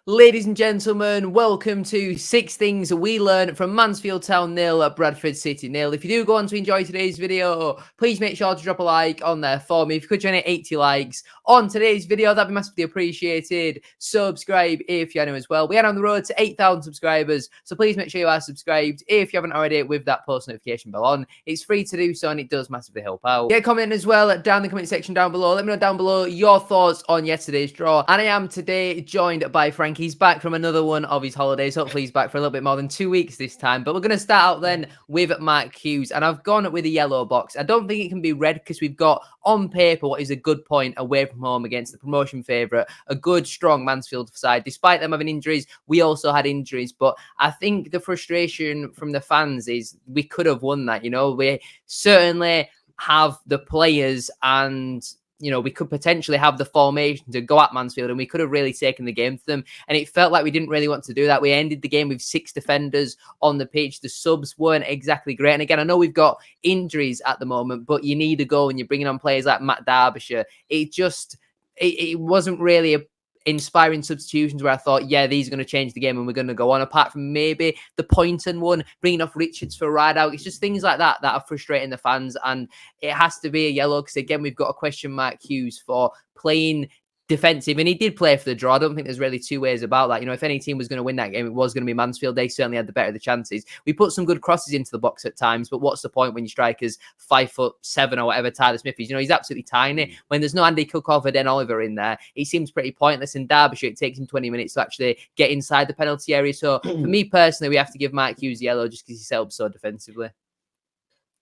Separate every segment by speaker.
Speaker 1: Ladies and gentlemen, welcome to 6 Things We Learned from Mansfield Town 0 at Bradford City 0. If you do go on to enjoy today's video, please make sure to drop a like on there for me. If you could generate 80 likes on today's video, that'd be massively appreciated. Subscribe if you're new as well. We are on the road to 8,000 subscribers, so please make sure you are subscribed if you haven't already with that post notification bell on. It's free to do so and it does massively help out. Get a comment as well down in the comment section down below. Let me know down below your thoughts on yesterday's draw. And I am today joined by Frank. He's back from another one of his holidays. Hopefully he's back for a little bit more than 2 weeks this time. But we're going to start out then with Mark Hughes. And I've gone with a yellow box. I don't think it can be red because we've got on paper what is a good point away from home against the promotion favourite. A good, strong Mansfield side. Despite them having injuries, we also had injuries. But I think the frustration from the fans is we could have won that. You know, we certainly have the players and we could potentially have the formation to go at Mansfield and we could have really taken the game to them. And it felt like we didn't really want to do that. We ended the game with 6 defenders on the pitch. The subs weren't exactly great. And again, I know we've got injuries at the moment, but you need a goal when you're bringing on players like Matt Derbyshire. It wasn't really inspiring substitutions where I thought, yeah, these are going to change the game and we're going to go on. Apart from maybe the Poynton one, bringing off Richards for a ride out. It's just things like that that are frustrating the fans. And it has to be a yellow because, again, we've got a question mark Hughes for playing defensive, and he did play for the draw. I don't think there's really two ways about that. If any team was going to win that game, it was going to be Mansfield. They certainly had the better of the chances. We put some good crosses into the box at times, but what's the point when your striker's 5'7" or whatever Tyler Smith is? He's absolutely tiny. When there's no Andy Cook or Den Oliver in there, he seems pretty pointless. In Derbyshire, it takes him 20 minutes to actually get inside the penalty area. So for me personally, we have to give Mark Hughes yellow just because he set up so defensively.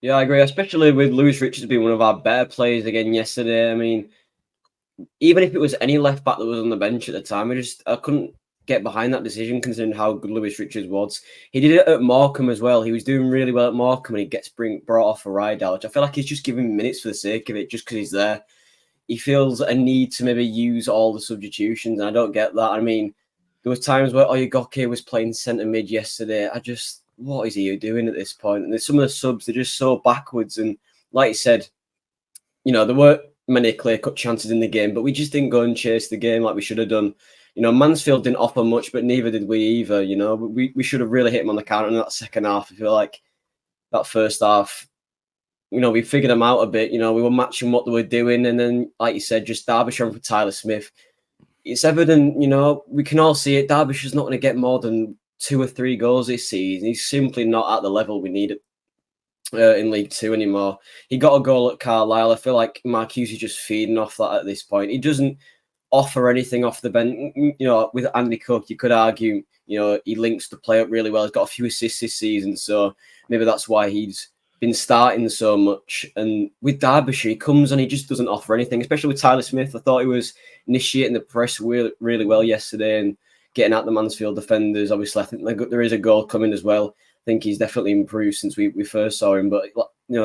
Speaker 2: Yeah, I agree, especially with Lewis Richards being one of our better players again yesterday. I mean, even if it was any left back that was on the bench at the time, I couldn't get behind that decision considering how good Lewis Richards was. He did it at Morecambe as well. He was doing really well at Morecambe and he gets brought off a ride out. I feel like he's just giving minutes for the sake of it just because he's there. He feels a need to maybe use all the substitutions, and I don't get that. I mean, there was times where Oyegoke was playing centre mid yesterday. What is he doing at this point? And some of the subs, they're just so backwards. And like you said, there weren't many clear-cut chances in the game, but we just didn't go and chase the game like we should have done. Mansfield didn't offer much, but neither did we either. We should have really hit him on the counter in that second half. I feel like that first half, we figured them out a bit. We were matching what they were doing, and then, like you said, just Derbyshire for Tyler Smith. It's evident, we can all see it. Derbyshire's not going to get more than 2 or 3 goals this season. He's simply not at the level we need in League Two anymore. He got a goal at Carlisle. I feel like Mark Hughes is just feeding off that at this point. He doesn't offer anything off the bench. With Andy Cook, you could argue, he links the play up really well. He's got a few assists this season, so maybe that's why he's been starting so much. And with Derbyshire, he comes and he just doesn't offer anything, especially with Tyler Smith. I thought he was initiating the press really, really well yesterday and getting at the Mansfield defenders. Obviously, I think there is a goal coming as well. I think he's definitely improved since we first saw him. But,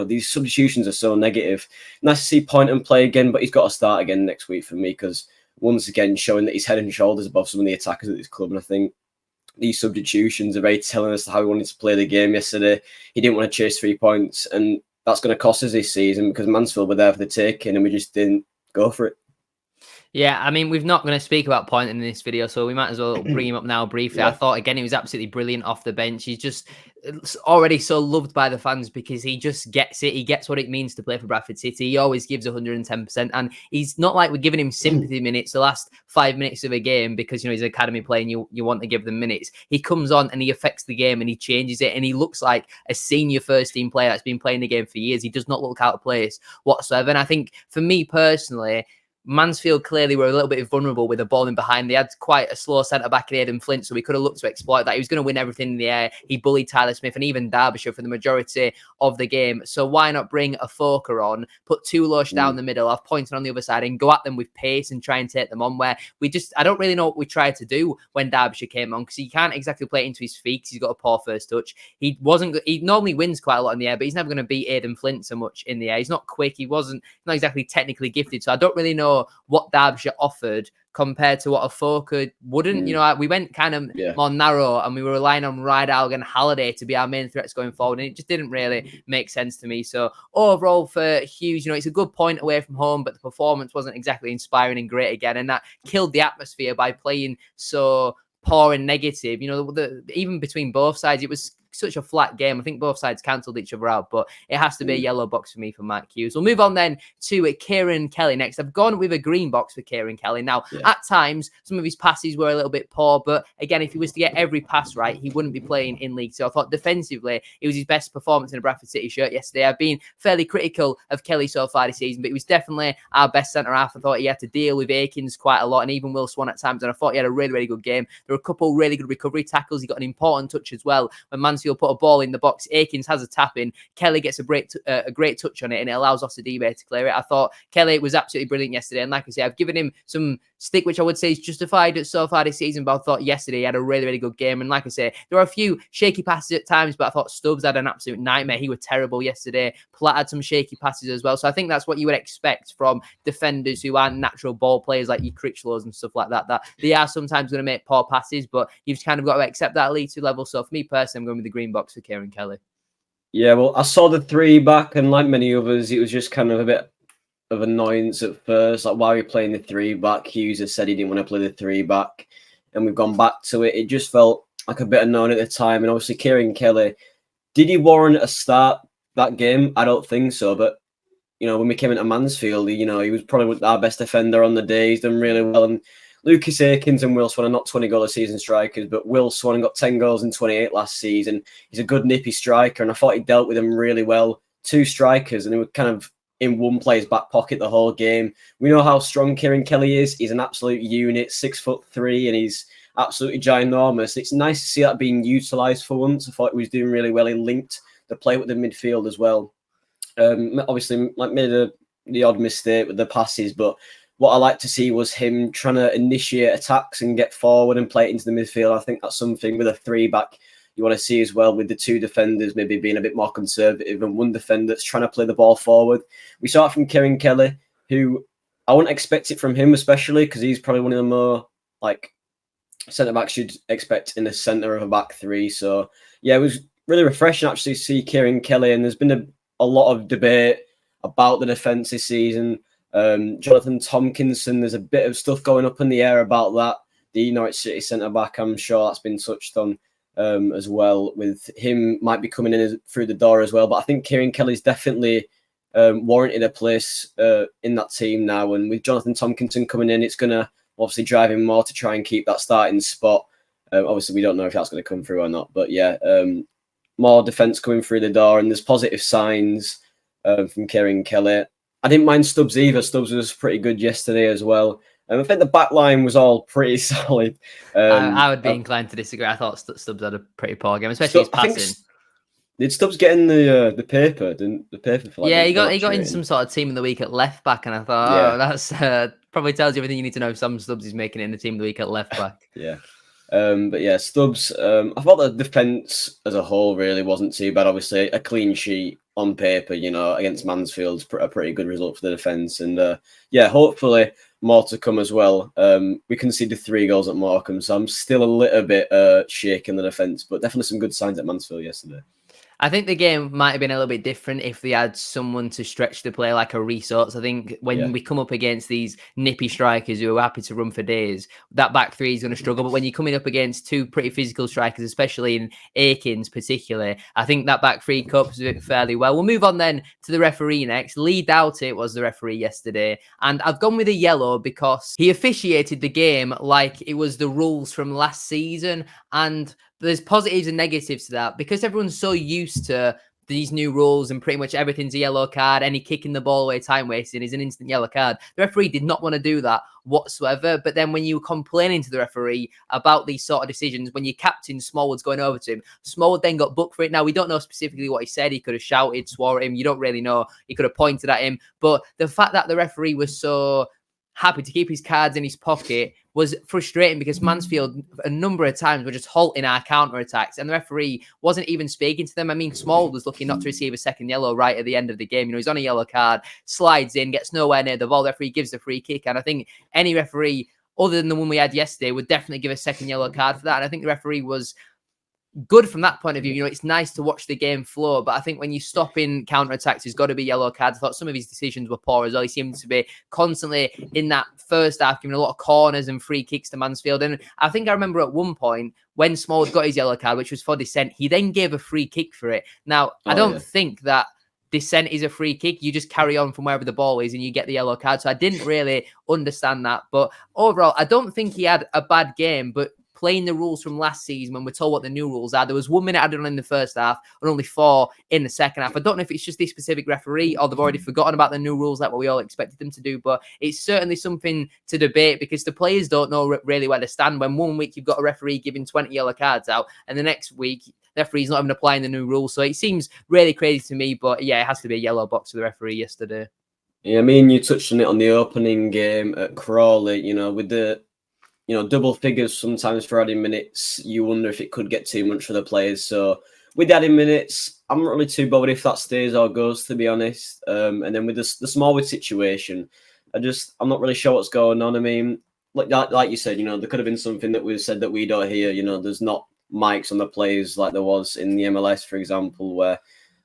Speaker 2: these substitutions are so negative. Nice to see Poynton play again, but he's got to start again next week for me because, once again, showing that he's head and shoulders above some of the attackers at this club. And I think these substitutions are very telling us how he wanted to play the game yesterday. He didn't want to chase 3 points, and that's going to cost us this season because Mansfield were there for the taking and we just didn't go for it.
Speaker 1: Yeah, I mean, we're not going to speak about Poynton in this video, so we might as well bring him up now briefly. Yeah. I thought, again, he was absolutely brilliant off the bench. He's just already so loved by the fans because he just gets it. He gets what it means to play for Bradford City. He always gives 110%, and he's not like we're giving him sympathy minutes the last 5 minutes of a game because, he's an academy player and you want to give them minutes. He comes on and he affects the game and he changes it, and he looks like a senior first-team player that's been playing the game for years. He does not look out of place whatsoever, and I think, for me personally, Mansfield clearly were a little bit vulnerable with the ball in behind. They had quite a slow centre-back in Aidan Flint, so we could have looked to exploit that. He was going to win everything in the air. He bullied Tyler Smith and even Derbyshire for the majority of the game. So why not bring a Foker on, put two Lush down the middle, have Poynton on the other side, and go at them with pace and try and take them on, where I don't really know what we tried to do when Derbyshire came on, because he can't exactly play it into his feet because he's got a poor first touch. He normally wins quite a lot in the air, but he's never going to beat Aidan Flint so much in the air. He's not quick. Not exactly technically gifted. So I don't really know what Derbyshire offered compared to what a Foker wouldn't. We went kind of more narrow and we were relying on Rydalg and Halliday to be our main threats going forward, and it just didn't really make sense to me. So overall for Hughes, it's a good point away from home, but the performance wasn't exactly inspiring and great again, and that killed the atmosphere by playing so poor and negative. You know, even between both sides, it was such a flat game. I think both sides cancelled each other out, but it has to be a yellow box for me for Mark Hughes. We'll move on then to Kieran Kelly next. I've gone with a green box for Kieran Kelly. Now, at times, some of his passes were a little bit poor, but again, if he was to get every pass right, he wouldn't be playing in league. So I thought defensively, it was his best performance in a Bradford City shirt yesterday. I've been fairly critical of Kelly so far this season, but he was definitely our best centre-half. I thought he had to deal with Akins quite a lot, and even Will Swan at times, and I thought he had a really, really good game. There were a couple really good recovery tackles. He got an important touch as well. When Mansfield put a ball in the box, Akins has a tap in. Kelly gets a great touch on it, and it allows Osadibe to clear it. I thought Kelly was absolutely brilliant yesterday, and like I say, I've given him some stick, which I would say is justified so far this season, but I thought yesterday he had a really, really good game. And like I say, there were a few shaky passes at times, but I thought Stubbs had an absolute nightmare. He was terrible yesterday. Platt had some shaky passes as well. So I think that's what you would expect from defenders who aren't natural ball players like your Critchlows and stuff like that, that they are sometimes going to make poor passes, but you've kind of got to accept that at League 2 level. So for me personally, I'm going with the green box for Kieran Kelly.
Speaker 2: Yeah, well, I saw the 3 back, and like many others, it was just kind of a bit of annoyance at first. Like, why are we playing the 3 back? Hughes has said he didn't want to play the 3 back, and we've gone back to it. It just felt like a bit annoying at the time. And obviously, Kieran Kelly, did he warrant a start that game? I don't think so. But, you know, when we came into Mansfield, you know, he was probably our best defender on the day. He's done really well. And Lucas Akins and Will Swan are not 20-goal a season strikers, but Will Swan got 10 goals in 28 last season. He's a good nippy striker, and I thought he dealt with them really well. 2 strikers, and they were kind of in one player's back pocket the whole game. We know how strong Kieran Kelly is. He's an absolute unit, 6'3", and he's absolutely ginormous. It's nice to see that being utilised for once. I thought he was doing really well. He linked the play with the midfield as well. Obviously, like made the odd mistake with the passes, but what I like to see was him trying to initiate attacks and get forward and play it into the midfield. I think that's something with a 3-back you want to see as well, with the 2 defenders maybe being a bit more conservative and 1 defender that's trying to play the ball forward. We saw it from Kieran Kelly, who I wouldn't expect it from him, especially because he's probably one of the more like centre-backs you'd expect in the centre of a back 3. So yeah, it was really refreshing actually to see Kieran Kelly, and there's been a lot of debate about the defence this season. Jonathan Tomkinson, there's a bit of stuff going up in the air about that. The Norwich City centre-back, I'm sure that's been touched on as well, with him might be coming in through the door as well. But I think Kieran Kelly's definitely warranted a place in that team now. And with Jonathan Tomkinson coming in, it's going to obviously drive him more to try and keep that starting spot. Obviously, we don't know if that's going to come through or not. But yeah, more defence coming through the door, and there's positive signs from Kieran Kelly. I didn't mind Stubbs either. Stubbs was pretty good yesterday as well. I think the back line was all pretty solid.
Speaker 1: I would be inclined to disagree. I thought Stubbs had a pretty poor game, especially his passing.
Speaker 2: Did Stubbs get in the paper? Didn't the paper for like
Speaker 1: yeah, he got in some sort of team of the week at left back, and I thought, that's probably tells you everything you need to know if Sam Stubbs is making it in the team of the week at left back.
Speaker 2: Yeah. But yeah, Stubbs, I thought the defence as a whole really wasn't too bad. Obviously, a clean sheet on paper, you know, against Mansfield's a pretty good result for the defence. And yeah, hopefully more to come as well. We conceded 3 goals at Morecambe, so I'm still a little bit shaking the defence, but definitely some good signs at Mansfield yesterday.
Speaker 1: I think the game might have been a little bit different if they had someone to stretch the play like a Resorts. I think when we come up against these nippy strikers who are happy to run for days, that back 3 is going to struggle. But when you're coming up against 2 pretty physical strikers, especially in Akins particularly, I think that back 3 copes with it fairly well. We'll move on then to the referee next. Lee Doughty was the referee yesterday, and I've gone with a yellow because he officiated the game like it was the rules from last season, and there's positives and negatives to that because everyone's so used to these new rules and pretty much everything's a yellow card. Any kicking the ball away, time wasting is an instant yellow card. The referee did not want to do that whatsoever. But then when you were complaining to the referee about these sort of decisions, when your captain Smallwood's going over to him, Smallwood then got booked for it. Now, we don't know specifically what he said. He could have shouted, swore at him. You don't really know. He could have pointed at him. But the fact that the referee was so happy to keep his cards in his pocket was frustrating because Mansfield a number of times were just halting our counter-attacks and the referee wasn't even speaking to them. I mean, Smallwood was lucky not to receive a second yellow right at the end of the game. You know, he's on a yellow card, slides in, gets nowhere near the ball. The referee gives the free kick. And I think any referee other than the one we had yesterday would definitely give a second yellow card for that. And I think the referee was good from that point of view. It's nice to watch the game flow, but I think when you stop in counter-attacks, there's got to be yellow cards. I thought some of his decisions were poor as well. He seemed to be constantly in that first half giving a lot of corners and free kicks to Mansfield. And I think I remember at one point when Smalls got his yellow card, which was for dissent, he then gave a free kick for it. Now, I don't think that dissent is a free kick. You just carry on from wherever the ball is and you get the yellow card. So I didn't really understand that. But overall, I don't think he had a bad game, but playing the rules from last season when we're told what the new rules are. There was 1 minute added on in the first half and only 4 in the second half. I don't know if it's just this specific referee or they've already forgotten about the new rules like what we all expected them to do, but it's certainly something to debate because the players don't know really where to stand when 1 week you've got a referee giving 20 yellow cards out and the next week the referee's not even applying the new rules. So it seems really crazy to me, but yeah, it has to be a yellow box for the referee yesterday.
Speaker 2: Yeah, I mean, you touched on it on the opening game at Crawley, with the double figures sometimes for adding minutes, you wonder if it could get too much for the players. So with the adding minutes, I'm not really too bothered if that stays or goes, to be honest. And then with the Smallwood situation, I'm not really sure what's going on. I mean, like you said, there could have been something that was said that we don't hear. There's not mics on the players like there was in the MLS, for example, where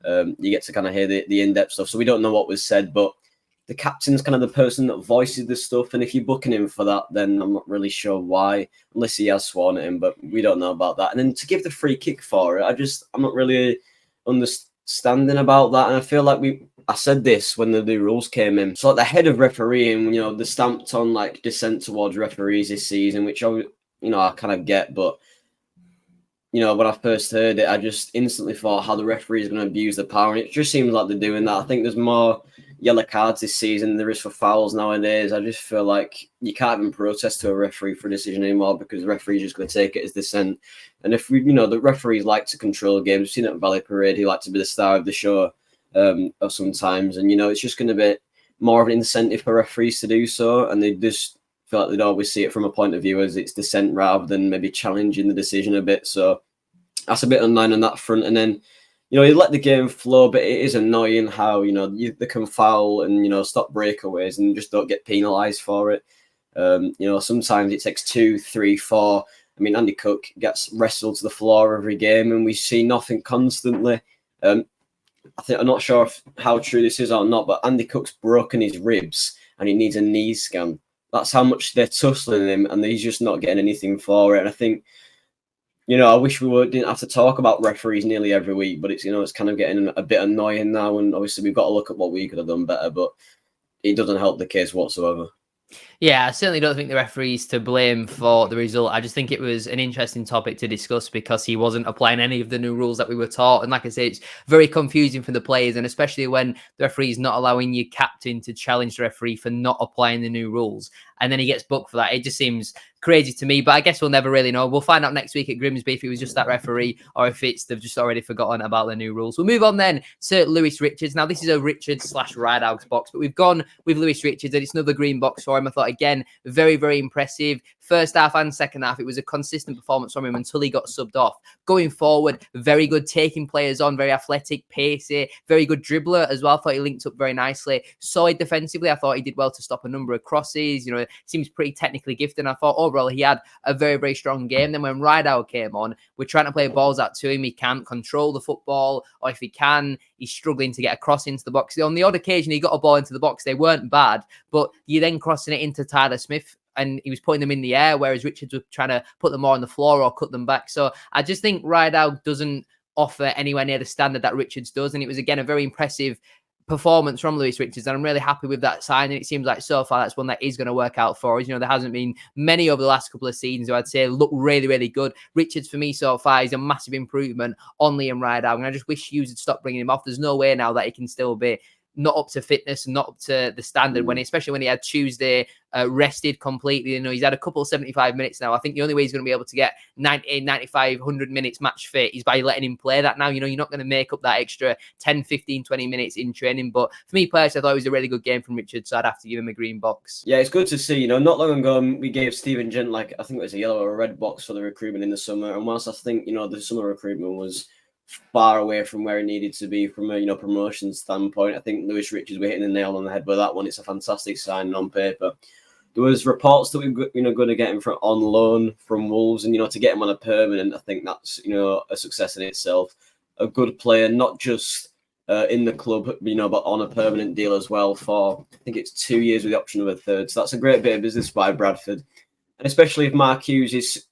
Speaker 2: you get to kind of hear the in-depth stuff. So we don't know what was said, but the captain's kind of the person that voices the stuff, and if you're booking him for that, then I'm not really sure why, unless he has sworn at him, but we don't know about that. And then to give the free kick for it, I'm not really understanding about that. And I feel like I said this when the new rules came in. So like the head of refereeing, the stamped on like dissent towards referees this season, which I kind of get, but when I first heard it, I just instantly thought how the referee is going to abuse the power, and it just seems like they're doing that. I think there's more yellow cards this season than there is for fouls nowadays. I just feel like you can't even protest to a referee for a decision anymore because the referee's just going to take it as dissent. And if the referees like to control games, we've seen it at Valley Parade, he likes to be the star of the show sometimes, and it's just going to be more of an incentive for referees to do so, and they just feel like they'd always see it from a point of view as it's dissent rather than maybe challenging the decision a bit. So that's a bit online on that front. And then you let the game flow, but it is annoying how, they can foul and, stop breakaways and just don't get penalised for it. Sometimes it takes 2, 3, 4. I mean, Andy Cook gets wrestled to the floor every game and we see nothing constantly. I'm not sure how true this is or not, but Andy Cook's broken his ribs and he needs a knee scan. That's how much they're tussling him and he's just not getting anything for it. And I think, I wish we didn't have to talk about referees nearly every week, but it's, it's kind of getting a bit annoying now. And obviously we've got to look at what we could have done better, but it doesn't help the case whatsoever.
Speaker 1: Yeah, I certainly don't think the referee's to blame for the result. I just think it was an interesting topic to discuss because he wasn't applying any of the new rules that we were taught. And like I say, it's very confusing for the players, and especially when the referee's not allowing your captain to challenge the referee for not applying the new rules. And then he gets booked for that. It just seems crazy to me, but I guess we'll never really know. We'll find out next week at Grimsby if it was just that referee or if they've just already forgotten about the new rules. We'll move on then to Lewis Richards. Now, this is a Richards/Rideout's box, but we've gone with Lewis Richards, and it's another green box for him. I thought, again, very, very impressive. First half and second half, it was a consistent performance from him until he got subbed off. Going forward, very good taking players on, very athletic, pacey, very good dribbler as well. I thought he linked up very nicely. Solid defensively. I thought he did well to stop a number of crosses. Seems pretty technically gifted. And I thought overall he had a very, very strong game. Then when Rideout came on, we're trying to play balls out to him. He can't control the football, or if he can, he's struggling to get a cross into the box. On the odd occasion, he got a ball into the box. They weren't bad, but you're then crossing it into Tyler Smith, and he was putting them in the air, whereas Richards was trying to put them more on the floor or cut them back. So I just think Rideout doesn't offer anywhere near the standard that Richards does. And it was, again, a very impressive performance from Lewis Richards, and I'm really happy with that sign. And it seems like so far that's one that is going to work out for us. There hasn't been many over the last couple of seasons who I'd say look really, really good. Richards, for me, so far is a massive improvement on Liam Rideout, and I just wish Hughes would stop bringing him off. There's no way now that he can still be not up to fitness and not up to the standard, especially when he had Tuesday rested completely. He's had a couple of 75 minutes now. I think the only way he's going to be able to get 90, 95, 100 minutes match fit is by letting him play that now. You're not going to make up that extra 10, 15, 20 minutes in training. But for me personally, I thought it was a really good game from Richards, so I'd have to give him a green box.
Speaker 2: Yeah, it's good to see. Not long ago, we gave Stephen Gent, I think it was a yellow or a red box for the recruitment in the summer. And whilst I think, the summer recruitment was far away from where it needed to be from a promotion standpoint, I think Lewis Richards, we're hitting the nail on the head with that one. It's a fantastic signing on paper. there was reports that we were going to get him on loan from Wolves, and to get him on a permanent, I think that's a success in itself. A good player, not just in the club, but on a permanent deal as well for, I think it's 2 years with the option of a third. So that's a great bit of business by Bradford, and especially if Mark Hughes is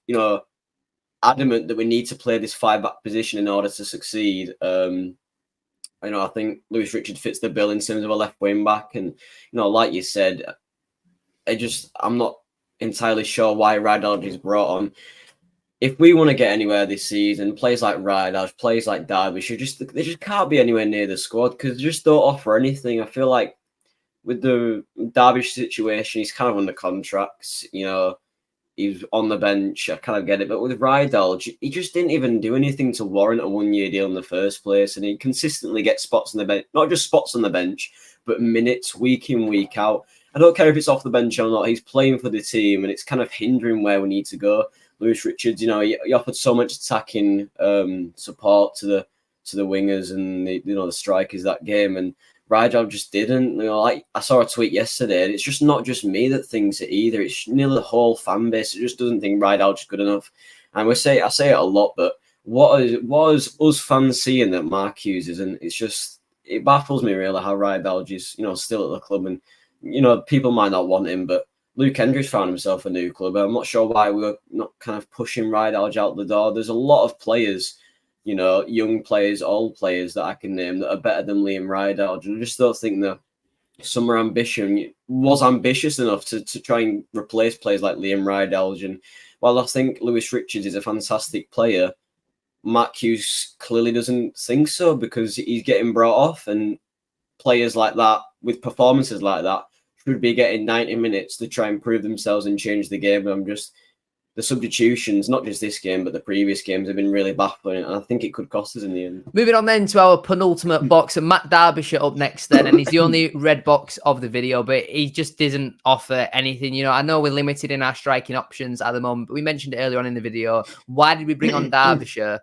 Speaker 2: adamant that we need to play this 5-back position in order to succeed. I think Lewis Richards fits the bill in terms of a left wing back, and like you said, I'm not entirely sure why Rydalj is brought on. If we want to get anywhere this season, players like Rydalj, players like Derbyshire, they just can't be anywhere near the squad because they just don't offer anything. I feel like with the Derbyshire situation, he's kind of under contracts. He's on the bench. I kind of get it, but with Rydalj, he just didn't even do anything to warrant a 1-year deal in the first place, and he consistently gets spots on the bench, not just spots on the bench, but minutes week in, week out. I don't care if it's off the bench or not. He's playing for the team, and it's kind of hindering where we need to go. Lewis Richards, he offered so much attacking support to the wingers and the strikers that game, and Rydalj just didn't. I saw a tweet yesterday, and it's just not just me that thinks it either. It's nearly the whole fan base. It just doesn't think Rydalj is good enough. And I say it a lot, but what is us fans seeing that Mark Hughes isn't? It baffles me really how Rydalj is still at the club, and people might not want him, but Luke Hendricks found himself a new club. I'm not sure why we're not kind of pushing Rydalj out the door. There's a lot of players, young players, old players that I can name that are better than Liam Rydalj. And I just don't think that summer ambition was ambitious enough to try and replace players like Liam Rydalj. And while I think Lewis Richards is a fantastic player, Mark Hughes clearly doesn't think so because he's getting brought off, and players like that with performances like that should be getting 90 minutes to try and prove themselves and change the game. The substitutions, not just this game, but the previous games have been really baffling, and I think it could cost us in the end.
Speaker 1: Moving on then to our penultimate box, and Matt Derbyshire up next then, and he's the only red box of the video, but he just doesn't offer anything. I know we're limited in our striking options at the moment, but we mentioned it earlier on in the video. Why did we bring on Derbyshire?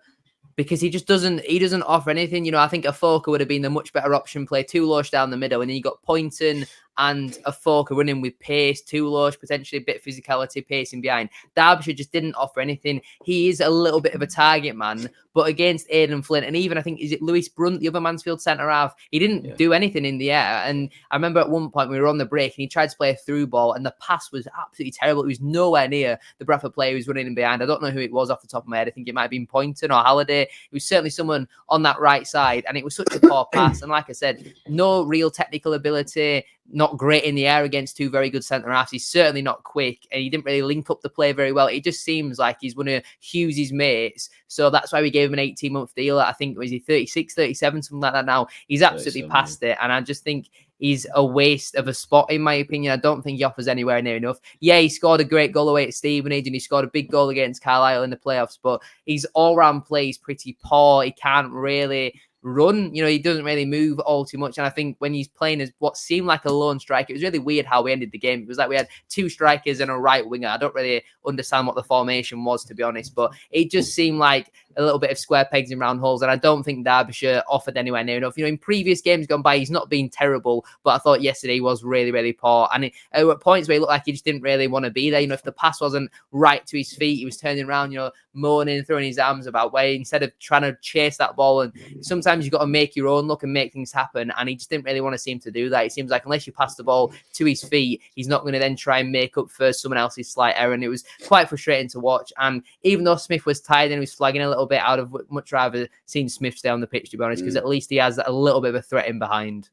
Speaker 1: Because he doesn't offer anything. I think a Foker would have been the much better option, play Toulouse down the middle, and then you got Poynton and a Foker running with pace, Toulouse, potentially a bit of physicality, pacing behind. Derbyshire just didn't offer anything. He is a little bit of a target man, but against Aidan Flint, and even I think, is it Lewis Brunt, the other Mansfield centre-half, he didn't do anything in the air. And I remember at one point we were on the break and he tried to play a through ball, and the pass was absolutely terrible. It was nowhere near the Bradford player who was running in behind. I don't know who it was off the top of my head. I think it might have been Poynton or Halliday. It was certainly someone on that right side, and it was such a poor pass. And like I said, no real technical ability, not great in the air against two very good centre-halves. He's certainly not quick, and he didn't really link up the play very well. It just seems like he's one of Hughes' mates, so that's why we gave him an 18-month deal. I think, was he 36, 37, something like that now? He's absolutely past it, and I just think he's a waste of a spot, in my opinion. I don't think he offers anywhere near enough. Yeah, he scored a great goal away at Stevenage, and he scored a big goal against Carlisle in the playoffs, but his all-round play is pretty poor. He can't really run, he doesn't really move all too much. And I think when he's playing as what seemed like a lone striker, it was really weird how we ended the game. It was like we had two strikers and a right winger. I don't really understand what the formation was, to be honest, but it just seemed like a little bit of square pegs in round holes. And I don't think Derbyshire offered anywhere near enough. In previous games gone by, he's not been terrible, but I thought yesterday he was really, really poor. And there were points where he looked like he just didn't really want to be there. If the pass wasn't right to his feet, he was turning around, moaning, throwing his arms about way instead of trying to chase that ball. And sometimes you've got to make your own look and make things happen. And he just didn't really want to seem to do that. It seems like unless you pass the ball to his feet, he's not going to then try and make up for someone else's slight error. And it was quite frustrating to watch. And even though Smith was tired and he was flagging a little bit, I would have much rather seen Smith stay on the pitch, to be honest, because at least he has a little bit of a threat in behind.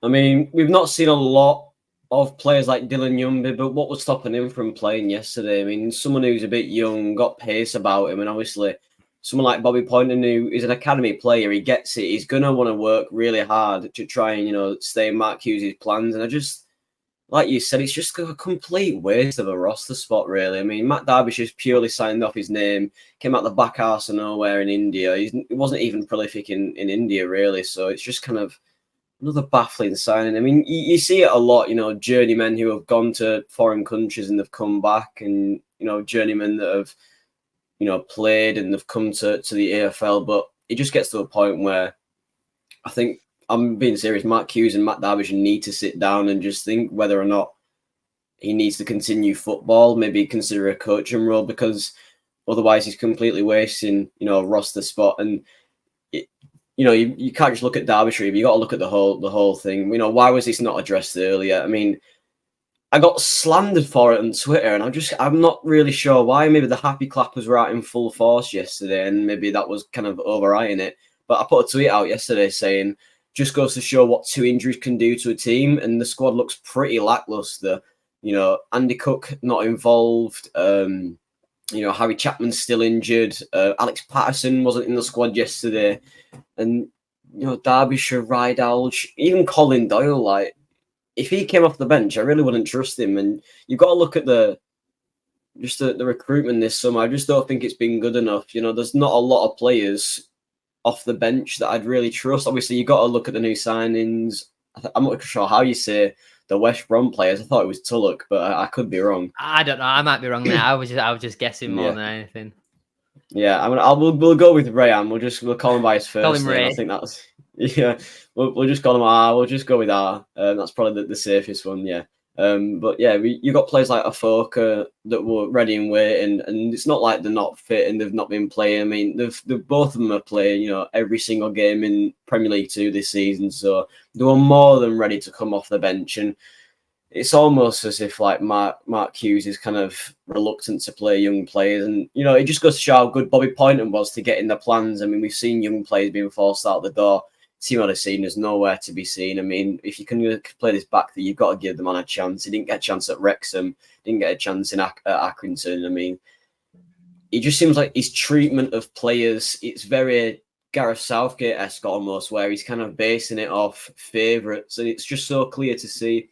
Speaker 2: I mean, we've not seen a lot of players like Dylan Yumby, but what was stopping him from playing yesterday? I mean, someone who's a bit young, got pace about him, and obviously someone like Bobby Poynton, who is an academy player, he gets it. He's going to want to work really hard to try and, stay in Mark Hughes' plans. And I just, like you said, it's just a complete waste of a roster spot, really. I mean, Matt Derbyshire's purely signed off his name, came out the back arse of nowhere in India. He wasn't even prolific in India, really. So it's just kind of another baffling signing. I mean, you see it a lot, journeymen who have gone to foreign countries and they've come back, and, journeymen that have, played and they've come to the AFL. But it just gets to a point where I think, I'm being serious, Mark Hughes and Matt Derbyshire need to sit down and just think whether or not he needs to continue football, maybe consider a coaching role, because otherwise he's completely wasting, a roster spot. And you can't just look at Derbyshire. You got to look at the whole thing. Why was this not addressed earlier? I mean, I got slandered for it on Twitter, and I'm not really sure why. Maybe the happy clappers were out in full force yesterday, and maybe that was kind of overriding it. But I put a tweet out yesterday saying, just goes to show what 2 injuries can do to a team, and the squad looks pretty lackluster. Andy Cook not involved. Harry Chapman's still injured. Alex Patterson wasn't in the squad yesterday, and Derbyshire, Rydalge, even Colin Doyle, like, if he came off the bench, I really wouldn't trust him. And you've got to look at the recruitment this summer. I just don't think it's been good enough. There's not a lot of players off the bench that I'd really trust. Obviously, you've got to look at the new signings. I'm not sure how you say the West Brom players. I thought it was Tulloch, but I could be wrong.
Speaker 1: I don't know. I might be wrong there. I was just guessing more than anything.
Speaker 2: Yeah, we'll go with Rayan. We'll call him by his first name.
Speaker 1: Ray.
Speaker 2: I think that's We'll just call him R. We'll just go with R. That's probably the safest one. Yeah. But yeah, you got players like Afoka that were ready and waiting, and it's not like they're not fit and they've not been playing. I mean, they've both of them are playing, every single game in Premier League 2 this season, so they were more than ready to come off the bench. And it's almost as if like Mark Hughes is kind of reluctant to play young players, and it just goes to show how good Bobby Poynton was to get in the plans. I mean, we've seen young players being forced out the door. Team I'd have seen is nowhere to be seen. I mean, if you can play this back, that you've got to give them on a chance. He didn't get a chance at Wrexham, didn't get a chance in Accrington. I mean, it just seems like his treatment of players, it's very Gareth Southgate-esque almost, where he's kind of basing it off favourites, and it's just so clear to see.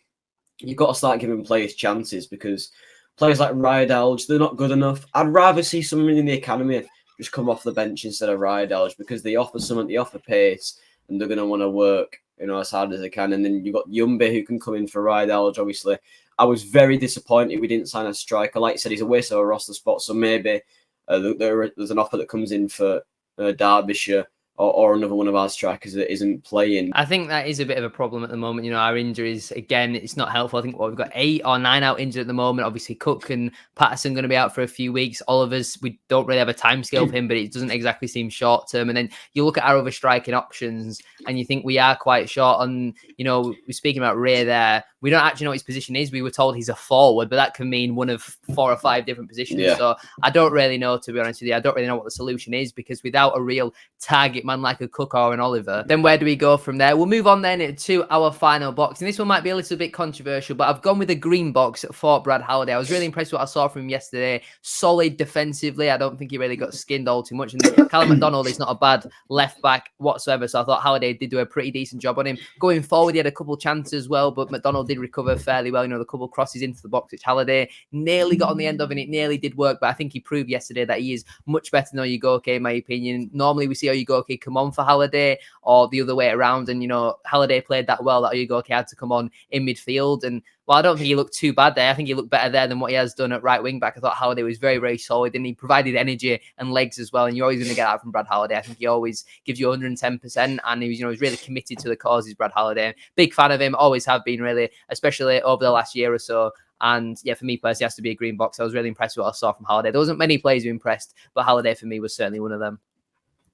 Speaker 2: You've got to start giving players chances, because players like Rydalge, they're not good enough. I'd rather see someone in the academy just come off the bench instead of Rydalge, because they offer something, they offer pace, and they're going to want to work, as hard as they can. And then you've got Yumbe who can come in for Rydalge, obviously. I was very disappointed we didn't sign a striker. Like you said, he's a waste of a roster spot, so maybe there's an offer that comes in for Derbyshire or another one of our strikers that isn't playing.
Speaker 1: I think that is a bit of a problem at the moment. Our injuries, again, it's not helpful. I think we've got 8 or 9 out injured at the moment. Obviously, Cook and Patterson going to be out for a few weeks. Oliver's, we don't really have a timescale for him, but it doesn't exactly seem short term. And then you look at our other striking options and you think we are quite short on, we're speaking about Ray there. We don't actually know what his position is. We were told he's a forward, but that can mean one of 4 or 5 different positions. Yeah. So I don't really know, to be honest with you. I don't really know what the solution is, because without a real target man like a Cook or an Oliver, then where do we go from there? We'll move on then to our final box. And this one might be a little bit controversial, but I've gone with a green box for Brad Halliday. I was really impressed with what I saw from him yesterday. Solid defensively. I don't think he really got skinned all too much. And Callum McDonald is not a bad left back whatsoever. So I thought Halliday did do a pretty decent job on him. Going forward, he had a couple chances as well, but McDonald did recover fairly well. The couple crosses into the box, which Halliday nearly got on the end of, and it nearly did work. But I think he proved yesterday that he is much better than Oyegoke, in my opinion. Normally we see Oyegoke come on for Halliday or the other way around, and Halliday played that well that Oyegoke had to come on in midfield. And well, I don't think he looked too bad there. I think he looked better there than what he has done at right wing back. I thought Halliday was very, very solid, and he provided energy and legs as well. And you're always going to get that from Brad Halliday. I think he always gives you 110%, and he was, he's really committed to the causes. Brad Halliday, big fan of him, always have been, really, especially over the last year or so. And yeah, for me personally, it has to be a green box. I was really impressed with what I saw from Halliday. There wasn't many players who impressed, but Halliday for me was certainly one of them.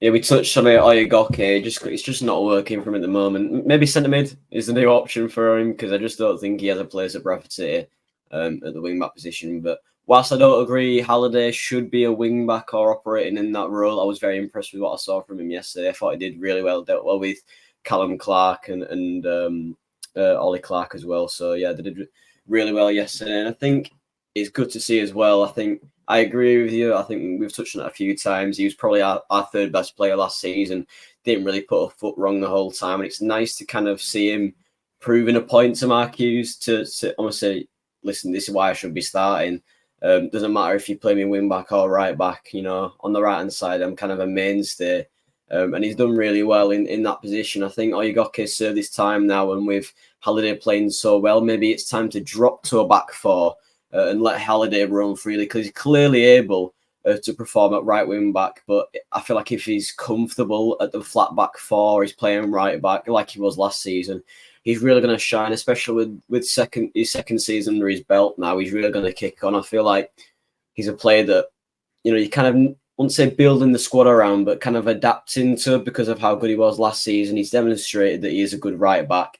Speaker 2: Yeah, we touched on it. Oyegoke, it's just not working for him at the moment. Maybe centre mid is the new option for him, because I just don't think he has a place at Bradford City at the wing back position. But whilst I don't agree Halliday should be a wing back or operating in that role, I was very impressed with what I saw from him yesterday. I thought he did really well, dealt well with Callum Clark and Ollie Clark as well. So yeah, they did really well yesterday, and I think it's good to see as well. I agree with you. I think we've touched on it a few times. He was probably our 3rd best player last season. Didn't really put a foot wrong the whole time. And it's nice to kind of see him proving a point to Mark Hughes to almost say, listen, this is why I should be starting. Doesn't matter if you play me wing back or right back. On the right-hand side, I'm kind of a mainstay. And he's done really well in that position. I think Oyegoke served his time now, and with Halliday playing so well, maybe it's time to drop to a back 4 and let Halliday roam freely, because he's clearly able to perform at right wing back. But I feel like if he's comfortable at the flat back 4, he's playing right back like he was last season, he's really going to shine, especially with his second season under his belt now. He's really going to kick on. I feel like he's a player that, you kind of wouldn't say building the squad around, but kind of adapting to because of how good he was last season. He's demonstrated that he is a good right back.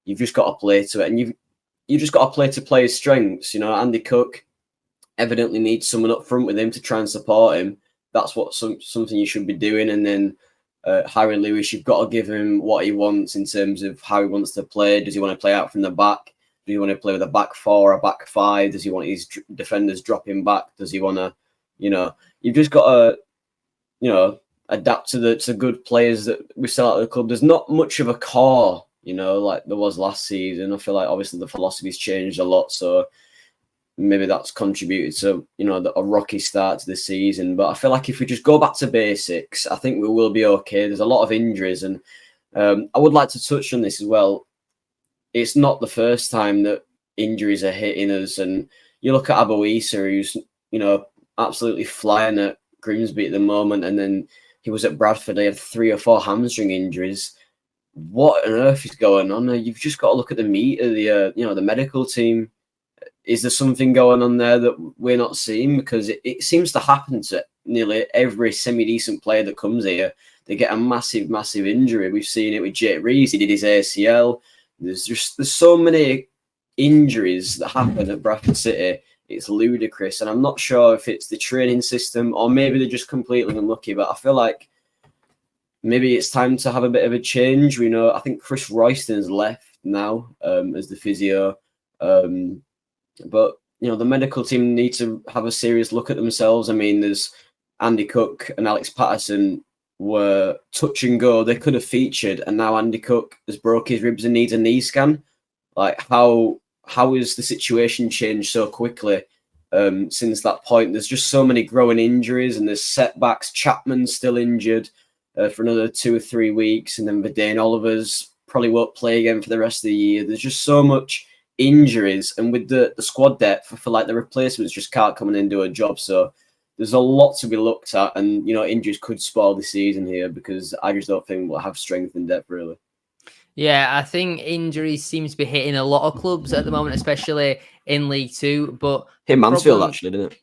Speaker 2: You've just got to play to it, and you've just got to play to players' strengths. Andy Cook evidently needs someone up front with him to try and support him. That's what something you should be doing. And then Harry Lewis, you've got to give him what he wants in terms of how he wants to play. Does he want to play out from the back? Do you want to play with a back four, a back five? Does he want his defenders dropping back? Does he want to, you've just got to, adapt to the good players that we sell out of the club. There's not much of a core, like there was last season. I feel like obviously the philosophy's changed a lot, so maybe that's contributed to, a rocky start to the season. But I feel like if we just go back to basics, I think we will be okay. There's a lot of injuries, and I would like to touch on this as well. It's not the first time that injuries are hitting us, and you look at Abu Issa, who's, absolutely flying at Grimsby at the moment, and then he was at Bradford. They had 3 or 4 hamstring injuries. What on earth is going on? You've just got to look at the meat of the medical team. Is there something going on there that we're not seeing? Because it seems to happen to nearly every semi-decent player that comes here. They get a massive, massive injury. We've seen it with Jake Reeves. He did his ACL. There's so many injuries that happen at Bradford City. It's ludicrous. And I'm not sure if it's the training system or maybe they're just completely unlucky. But I feel like maybe it's time to have a bit of a change. I think Chris Royston's left now as the physio. But, the medical team need to have a serious look at themselves. I mean, there's Andy Cook and Alex Patterson were touch and go. They could have featured, and now Andy Cook has broke his ribs and needs a knee scan. Like, how has the situation changed so quickly since that point? There's just so many growing injuries, and there's setbacks. Chapman's still injured for another 2 or 3 weeks, and then Verdane Oliver's probably won't play again for the rest of the year. There's just so much injuries, and with the squad depth, I feel like the replacements just can't come in and do a job. So there's a lot to be looked at, and injuries could spoil the season here because I just don't think we'll have strength and depth really.
Speaker 1: Yeah, I think injuries seem to be hitting a lot of clubs at the moment, especially in League Two. But
Speaker 2: hit Mansfield actually, didn't it?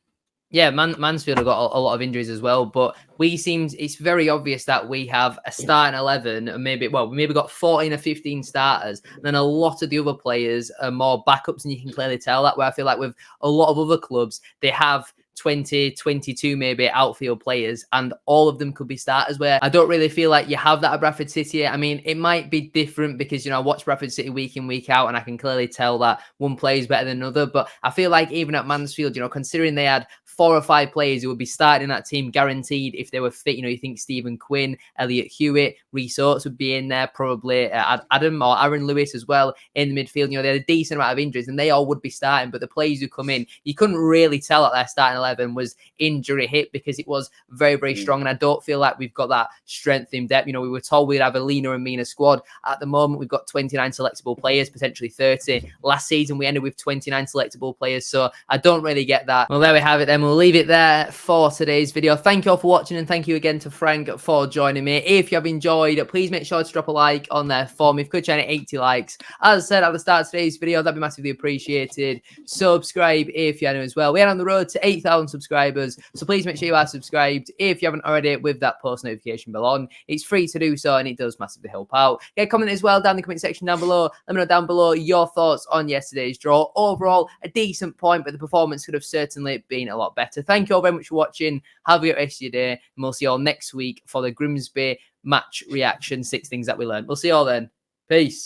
Speaker 1: Yeah, Mansfield have got a lot of injuries as well, but it's very obvious that we have a starting 11, and maybe got 14 or 15 starters, and then a lot of the other players are more backups, and you can clearly tell that, where I feel like with a lot of other clubs, they have 20, 22 maybe outfield players, and all of them could be starters, where I don't really feel like you have that at Bradford City. I mean, it might be different because, I watch Bradford City week in, week out, and I can clearly tell that one player is better than another, but I feel like even at Mansfield, considering they had 4 or 5 players who would be starting in that team guaranteed if they were fit. You think Stephen Quinn, Elliot Hewitt, Reece Oates would be in there, probably Adam or Aaron Lewis as well in the midfield. They had a decent amount of injuries and they all would be starting, but the players who come in, you couldn't really tell that their starting 11 was injury hit because it was very, very strong. And I don't feel like we've got that strength in depth. We were told we'd have a leaner and meaner squad. At the moment, we've got 29 selectable players, potentially 30. Last season, we ended with 29 selectable players, so I don't really get that. Well, there we have it then. We'll leave it there for today's video. Thank you all for watching, and thank you again to Frank for joining me. If you have enjoyed, please make sure to drop a like on there for me. If you could try 80 likes, as I said at the start of today's video, that'd be massively appreciated. Subscribe if you're new as well. We are on the road to 8,000 subscribers, so please make sure you are subscribed if you haven't already, with that post notification bell on. It's free to do so, and it does massively help out. Get a comment as well down in the comment section down below. Let me know down below your thoughts on yesterday's draw. Overall, a decent point, but the performance could have certainly been a lot better. Thank you all very much for watching. Have a great rest of your day, and we'll see you all next week for the Grimsby match reaction, 6 things that we learned. We'll see you all then. Peace.